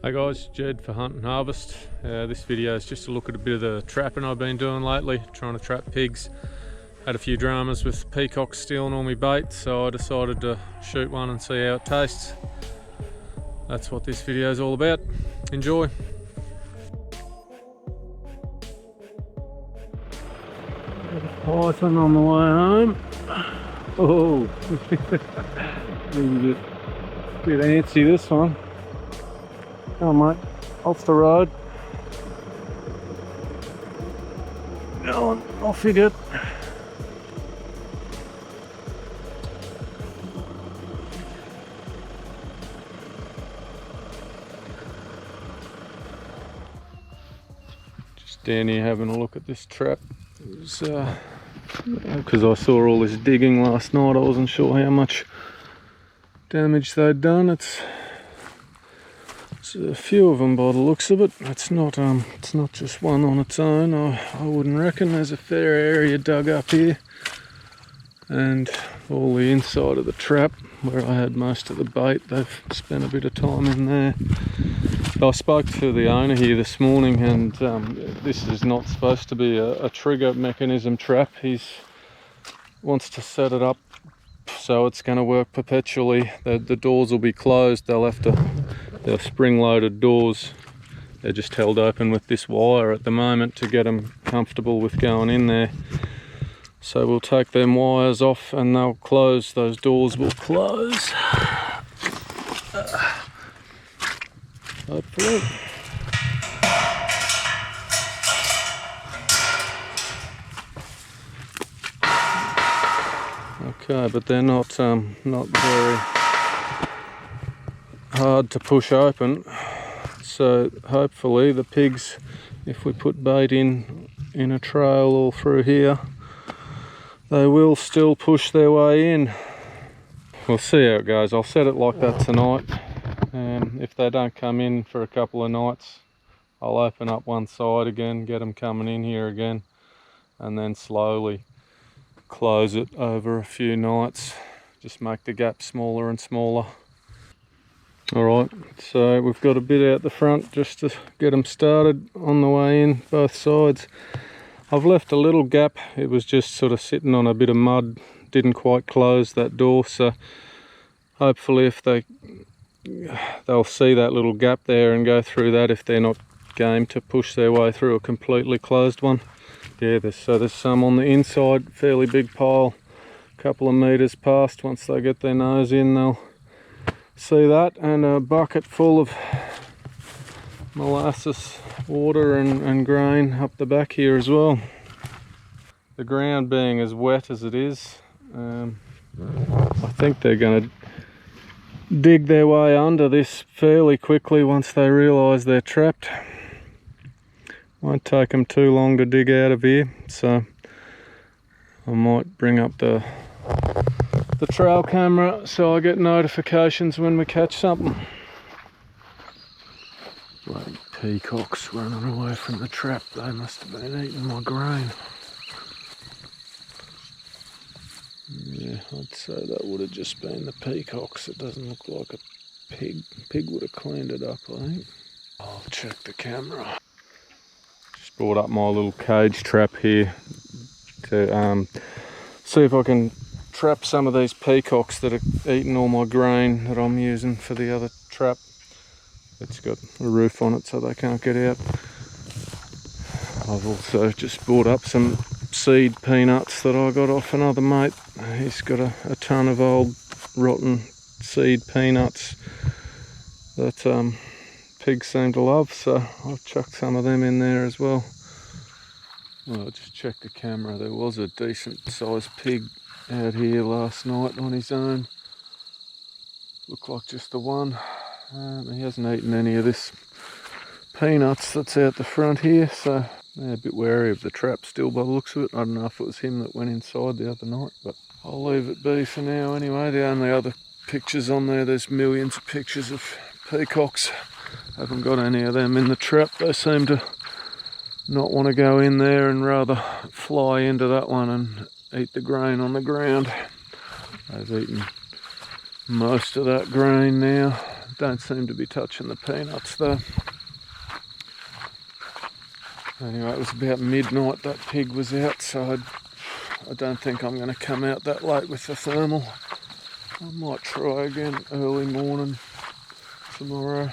Hey guys, Jed for Hunt and Harvest. This video is just a look at a bit of the trapping I've been doing lately, trying to trap pigs. Had a few dramas with peacocks stealing all my bait, so I decided to shoot one and see how it tastes. That's what this video is all about. Enjoy. Python on the way home. Oh, a bit antsy this one. Come on, mate, off the road. Go on, off you get. Just down here having a look at this trap. It was because I saw all this digging last night, I wasn't sure how much damage they'd done. It's a few of them by the looks of it. It's not just one on its own. I wouldn't reckon. There's a fair area dug up here, and all the inside of the trap where I had most of the bait, they've spent a bit of time in there. I spoke to the owner here this morning, and this is not supposed to be a trigger mechanism trap. He wants to set it up so it's going to work perpetually. The doors will be closed. They're spring-loaded doors. They're just held open with this wire at the moment to get them comfortable with going in there. So we'll take them wires off and they'll close. Those doors will close. Hopefully. Okay, but they're not very hard to push open. So hopefully the pigs, if we put bait in a trail all through here, they will still push their way in. We'll see how it goes. I'll set it like that tonight. If they don't come in for a couple of nights, I'll open up one side again, get them coming in here again, and then slowly close it over a few nights. Just make the gap smaller and smaller. Alright, so we've got a bit out the front just to get them started on the way in, both sides. I've left a little gap. It was just sort of sitting on a bit of mud, didn't quite close that door, so hopefully if they'll see that little gap there and go through that if they're not game to push their way through a completely closed one. Yeah, there's some on the inside, fairly big pile, a couple of meters past. Once they get their nose in, they'll see that, and a bucket full of molasses water and grain up the back here as well. The ground being as wet as it is, I think they're going to dig their way under this fairly quickly once they realise they're trapped. Won't take them too long to dig out of here, so I might bring up the trail camera so I get notifications when we catch something. Bloody peacocks running away from the trap. They must have been eating my grain. Yeah, I'd say that would have just been the peacocks. It doesn't look like a pig. Pig would have cleaned it up, I think. I'll check the camera. Just brought up my little cage trap here to see if I can trap some of these peacocks that are eating all my grain that I'm using for the other trap. It's got a roof on it so they can't get out. I've also just brought up some seed peanuts that I got off another mate. He's got a ton of old rotten seed peanuts that pigs seem to love, so I've chucked some of them in there as well. Well, I just checked the camera. There was a decent sized pig out here last night on his own. Looked like just the one. He hasn't eaten any of this peanuts that's out the front here, so yeah, a bit wary of the trap still by the looks of it. I don't know if it was him that went inside the other night, but I'll leave it be for now anyway. The only other pictures on there's millions of pictures of peacocks. Haven't got any of them in the trap. They seem to not want to go in there and rather fly into that one and eat the grain on the ground. They've eaten most of that grain now. don't seem to be touching the peanuts though. Anyway, it was about midnight that pig was out, so I don't think I'm going to come out that late with the thermal. I might try again early morning tomorrow.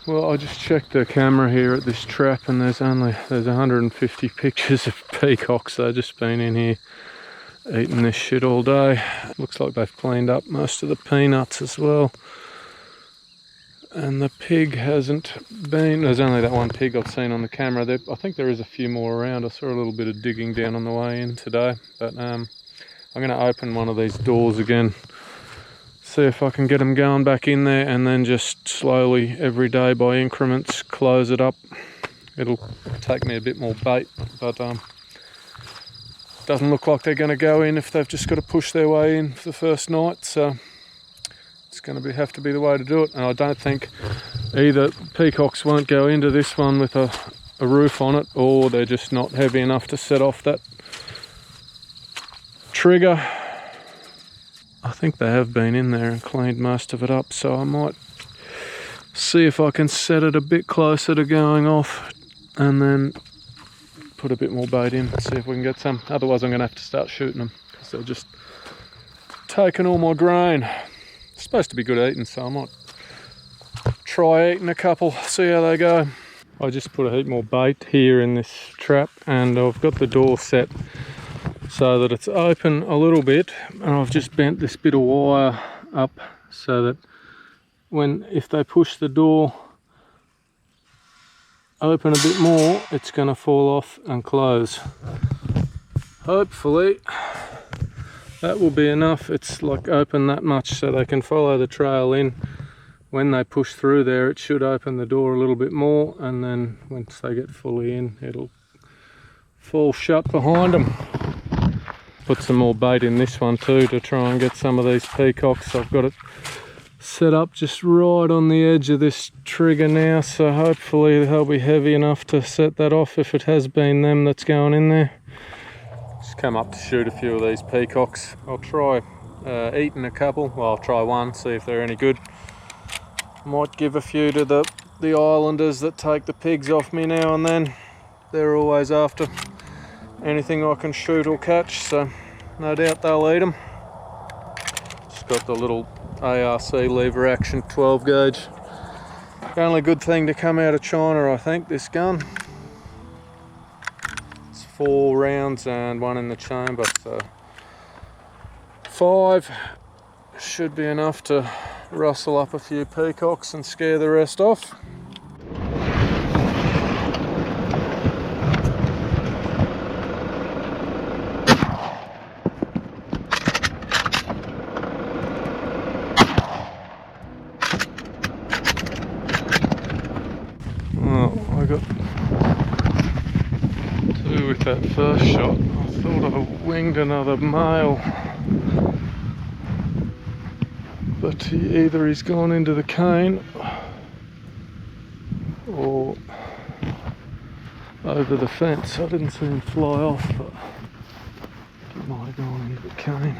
Well, I just checked the camera here at this trap and there's 150 pictures of peacocks. They've just been in here eating this shit all day. Looks like they've cleaned up most of the peanuts as well. And the pig hasn't been. There's only that one pig I've seen on the camera. I think there is a few more around. I saw a little bit of digging down on the way in today. But I'm going to open one of these doors again, see if I can get them going back in there, and then just slowly, every day by increments, close it up. It'll take me a bit more bait, but doesn't look like they're going to go in if they've just got to push their way in for the first night. So it's going to have to be the way to do it. And I don't think either peacocks won't go into this one with a roof on it, or they're just not heavy enough to set off that trigger. I think they have been in there and cleaned most of it up, so I might see if I can set it a bit closer to going off and then put a bit more bait in, see if we can get some. Otherwise I'm going to have to start shooting them because they're just taking all my grain. It's supposed to be good eating, so I might try eating a couple, see how they go. I just put a heap more bait here in this trap, and I've got the door set so that it's open a little bit, and I've just bent this bit of wire up so that if they push the door open a bit more, it's going to fall off and close. Hopefully that will be enough. It's like open that much so they can follow the trail in. When they push through there, it should open the door a little bit more, and then once they get fully in, it'll fall shut behind them. Put some more bait in this one too to try and get some of these peacocks. I've got it set up just right on the edge of this trigger now, so hopefully they'll be heavy enough to set that off if it has been them that's going in there. Just come up to shoot a few of these peacocks. I'll try eating a couple. Well, I'll try one, see if they're any good. Might give a few to the islanders that take the pigs off me now and then. They're always after anything I can shoot or catch, so no doubt they'll eat them. Just got the little ARC lever action 12 gauge. The only good thing to come out of China, I think, this gun. It's 4 rounds and 1 in the chamber, so 5 should be enough to rustle up a few peacocks and scare the rest off. Well, I got 2 with that first shot. I thought I winged another male, but either he's gone into the cane or over the fence. I didn't see him fly off, but he might have gone into the cane.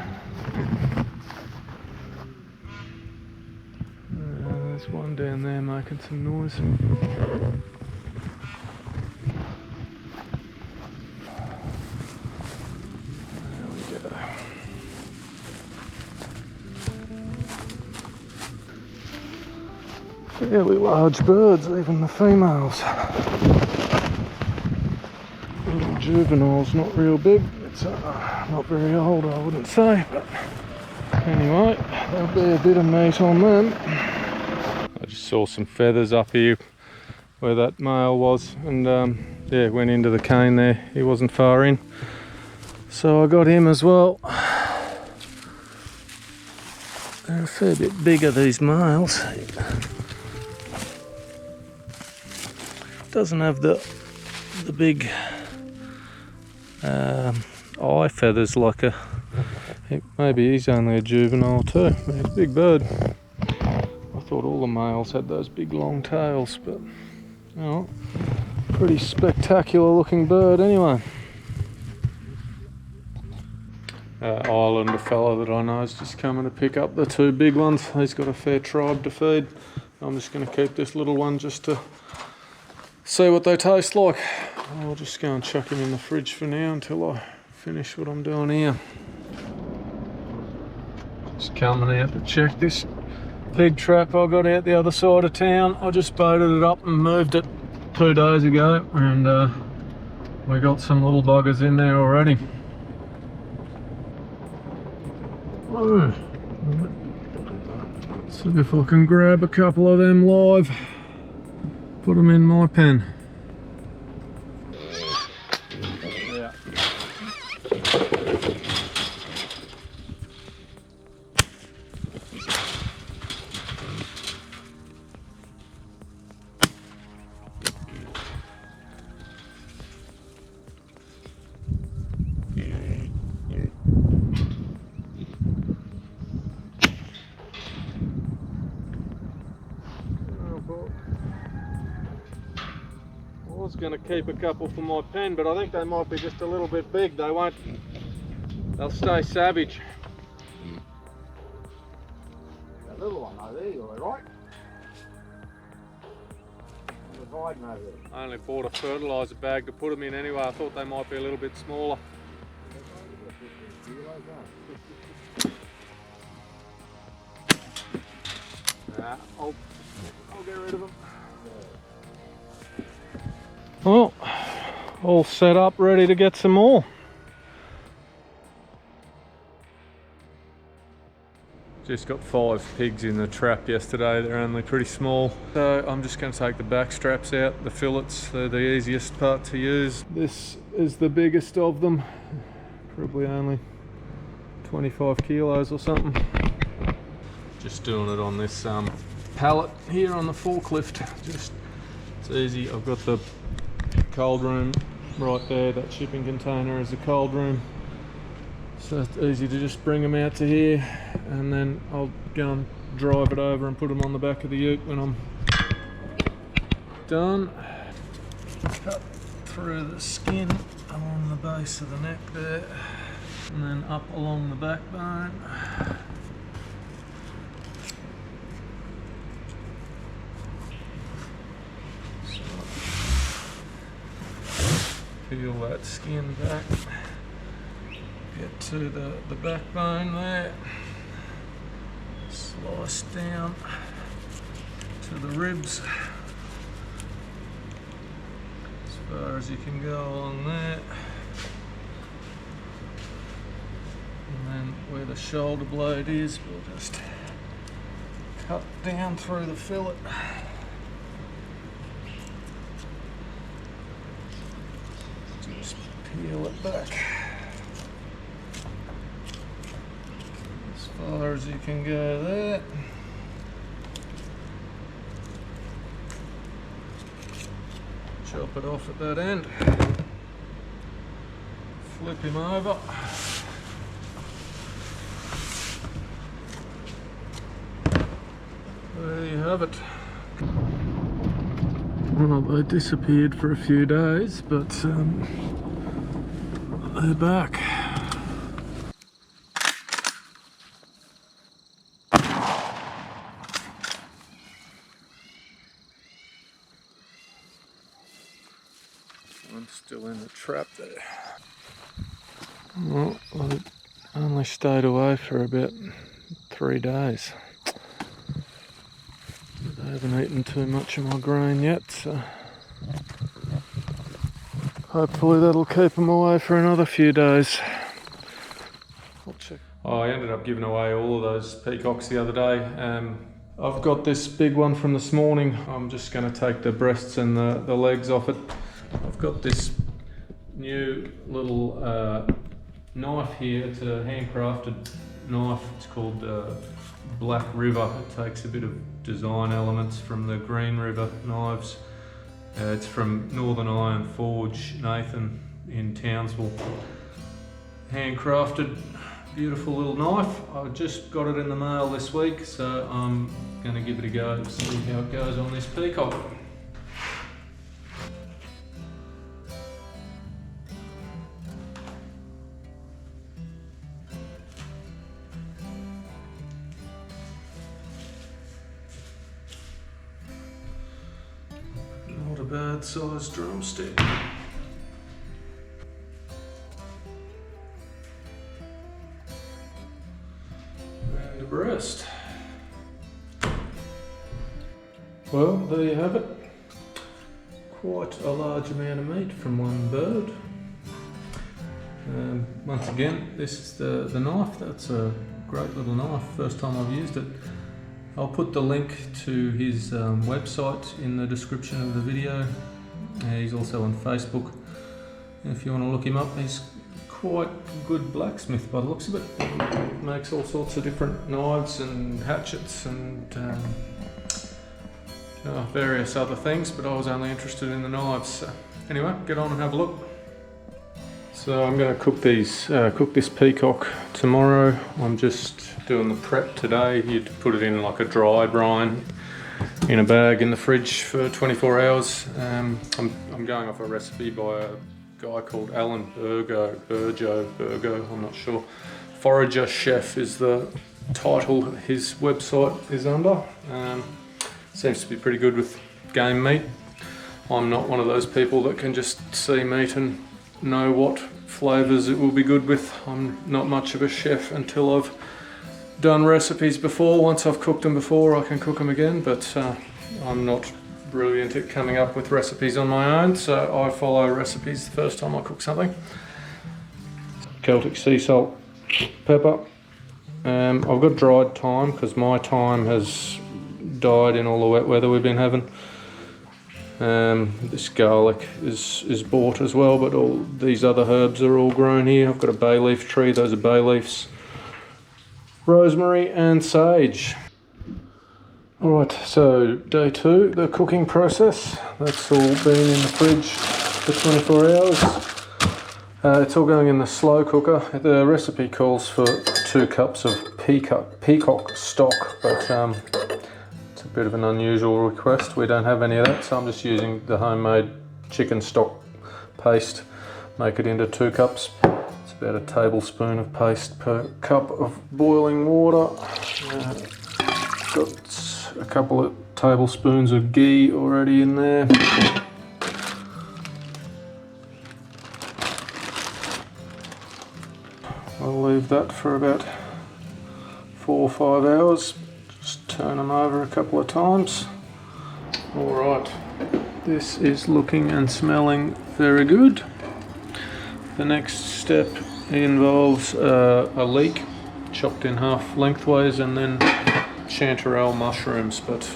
There's one down there making some noise. There we go. Fairly large birds, even the females. Little juveniles, not real big. It's not very old, I wouldn't say, but anyway, there'll be a bit of meat on them. I just saw some feathers up here where that male was, and yeah, went into the cane there. He wasn't far in, so I got him as well. They're a fair bit bigger, these males. Doesn't have the big eye feathers like maybe he's only a juvenile too. He's a big bird. I thought all the males had those big long tails, but oh, pretty spectacular looking bird anyway. Ireland, a fella that I know is just coming to pick up the 2 big ones. He's got a fair tribe to feed. I'm just going to keep this little one just to see what they taste like. I'll just go and chuck him in the fridge for now until I finish what I'm doing here. Just coming out to check this pig trap I got out the other side of town. I just baited it up and moved it 2 days ago, and we got some little buggers in there already. See if I can grab a couple of them live, put them in my pen. Yeah. I was going to keep a couple for my pen, but I think they might be just a little bit big. They'll stay savage. That little one over there, you're right. The hiding over there. I only bought a fertiliser bag to put them in anyway. I thought they might be a little bit smaller. Nah, I'll get rid of them. Well, all set up, ready to get some more. Just got 5 pigs in the trap yesterday. They're only pretty small. So I'm just going to take the back straps out, the fillets. They're the easiest part to use. This is the biggest of them. Probably only 25 kilos or something. Just doing it on this pallet here on the forklift. It's easy. I've got the cold room right there. That shipping container is a cold room. So it's easy to just bring them out to here, and then I'll go and drive it over and put them on the back of the ute when I'm done. Cut through the skin along the base of the neck there, and then up along the backbone. Peel that skin back. Get to the backbone there, slice down to the ribs as far as you can go along there, and then where the shoulder blade is, we'll just cut down through the fillet. Just peel it back as far as you can go there. Chop it off at that end. Flip him over. There you have it. Well, they disappeared for a few days, but they're back. I'm still in the trap there. Well, I only stayed away for about 3 days. I haven't eaten too much of my grain yet, so hopefully that'll keep them away for another few days. I'll check. I ended up giving away all of those peacocks the other day. I've got this big one from this morning. I'm just going to take the breasts and the legs off it. I've got this new little knife here. It's a handcrafted knife. It's called Black River. It takes a bit of design elements from the Green River knives. It's from Northern Iron Forge, Nathan in Townsville. Handcrafted, beautiful little knife. I just got it in the mail this week, so I'm going to give it a go and see how it goes on this peacock. bad sized drumstick. And a breast. Well, there you have it. Quite a large amount of meat from one bird. Once again, this is the knife. That's a great little knife. First time I've used it. I'll put the link to his website in the description of the video. He's also on Facebook. If you want to look him up, he's quite a good blacksmith by the looks of it. Makes all sorts of different knives and hatchets and various other things, but I was only interested in the knives. So anyway, get on and have a look. So I'm going to cook this peacock tomorrow. I'm just doing the prep today. You'd put it in like a dry brine in a bag in the fridge for 24 hours. I'm going off a recipe by a guy called Alan Burgo, I'm not sure. Forager Chef is the title his website is under. Seems to be pretty good with game meat. I'm not one of those people that can just see meat and know what flavours it will be good with. I'm not much of a chef until I've done recipes before. Once I've cooked them before, I can cook them again, but I'm not brilliant at coming up with recipes on my own, so I follow recipes the first time I cook something. Celtic sea salt, pepper. I've got dried thyme because my thyme has died in all the wet weather we've been having. This garlic is bought as well, but all these other herbs are all grown here. I've got a bay leaf tree, those are bay leaves. Rosemary and sage. Alright, so day 2, the cooking process. That's all been in the fridge for 24 hours. It's all going in the slow cooker. The recipe calls for 2 cups of peacock stock, but it's a bit of an unusual request. We don't have any of that, so I'm just using the homemade chicken stock paste. Make it into 2 cups. It's about a tablespoon of paste per cup of boiling water. Got a couple of tablespoons of ghee already in there. I'll leave that for about 4 or 5 hours. Just turn them over a couple of times. Alright, this is looking and smelling very good. The next step involves a leek chopped in half lengthways and then chanterelle mushrooms, but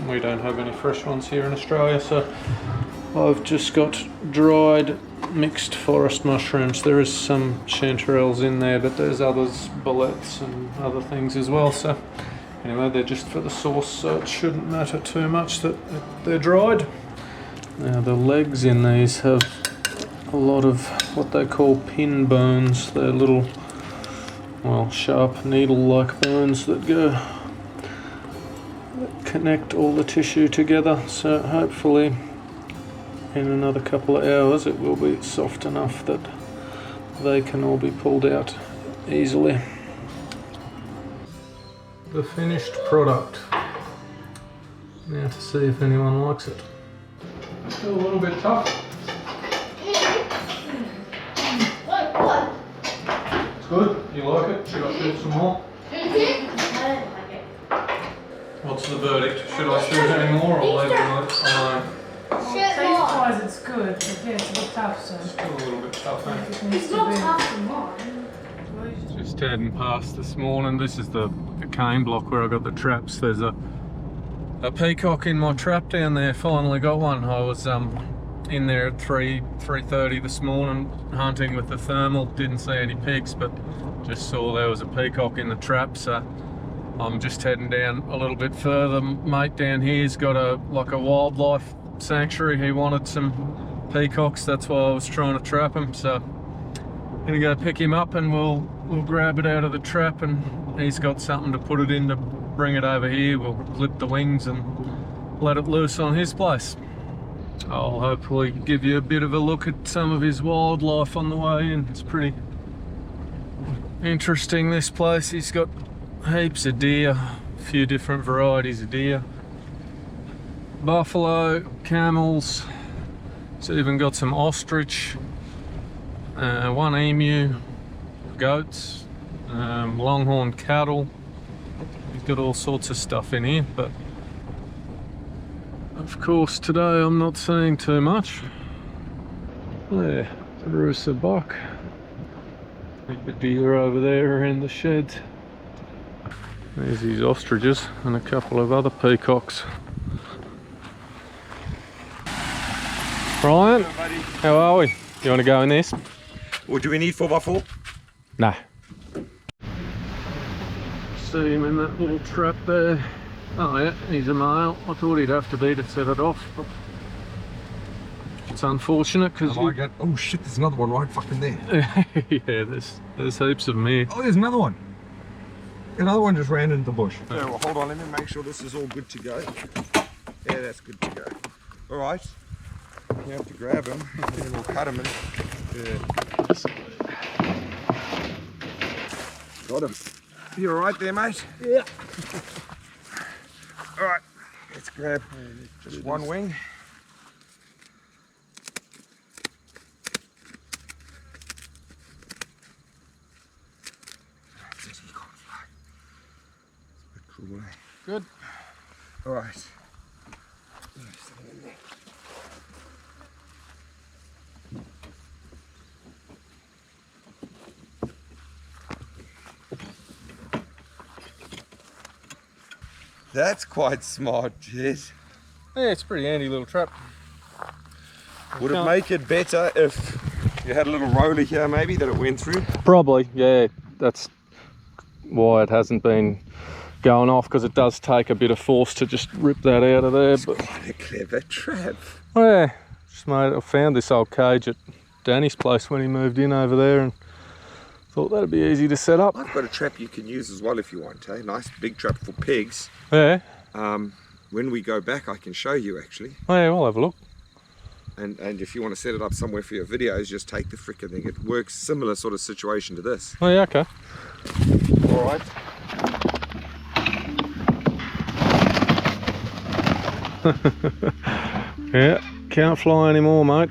we don't have any fresh ones here in Australia, so I've just got dried mixed forest mushrooms. There is some chanterelles in there, but there's others, boletes and other things as well, so anyway, they're just for the sauce, so it shouldn't matter too much that they're dried. Now the legs in these have a lot of what they call pin bones. They're little, well, sharp needle-like bones that connect all the tissue together, so hopefully in another couple of hours it will be soft enough that they can all be pulled out easily. The finished product. Now to see if anyone likes it. Still a little bit tough. It's good. You like it? Should I shoot some more? What's the verdict? Should I shoot any more or leave it alone? Taste-wise it's good, but yeah, it's a bit tough, so... Still a little bit tough, eh? It's not tough for mine. Just heading past this morning. This is the cane block where I got the traps. There's a peacock in my trap down there. Finally got one. I was in there at 3:30 this morning hunting with the thermal. Didn't see any pigs, but just saw there was a peacock in the trap, so I'm just heading down a little bit further. Mate down here's got a wildlife sanctuary. He wanted some peacocks, that's why I was trying to trap him, so I'm gonna go pick him up and we'll grab it out of the trap, and he's got something to put it in to bring it over here. We'll clip the wings and let it loose on his place. I'll hopefully give you a bit of a look at some of his wildlife on the way in. It's pretty interesting, this place. He's got heaps of deer, a few different varieties of deer, buffalo, camels, It's even got some ostrich, one emu, goats, longhorn cattle. He's got all sorts of stuff in here, but of course today I'm not seeing too much. There, the rooster buck. The deer over there in the shed. There's these ostriches and a couple of other peacocks. Ryan, how are we? You want to go in this? What do we need 4x4? Nah. See him in that little trap there. Oh yeah, he's a male. I thought he'd have to be to set it off. But it's unfortunate because oh shit, there's another one right fucking there. yeah, there's heaps of them here. Oh, there's another one. Another one just ran into the bush. Yeah, well, hold on, let me make sure this is all good to go. Yeah, that's good to go. All right. You have to grab him, and then we'll cut him in. Yeah. Got him. You all right there, mate? Yeah. All right, let's grab just one wing. Good. All right. That's quite smart, Jed. Yeah, it's a pretty handy little trap. Would it make it better if you had a little roller here maybe that it went through? Probably, yeah. That's why it hasn't been going off, because it does take a bit of force to just rip that out of there. It's but quite a clever trap. yeah, I found this old cage at Danny's place when he moved in over there, and thought that'd be easy to set up. I've got a trap you can use as well if you want, eh? Nice big trap for pigs. Yeah. When we go back I can show you actually. Oh yeah, we'll have a look. And if you want to set it up somewhere for your videos, just take the frickin' thing. It works similar sort of situation to this. Oh yeah, okay. All right. Yeah, can't fly anymore, mate.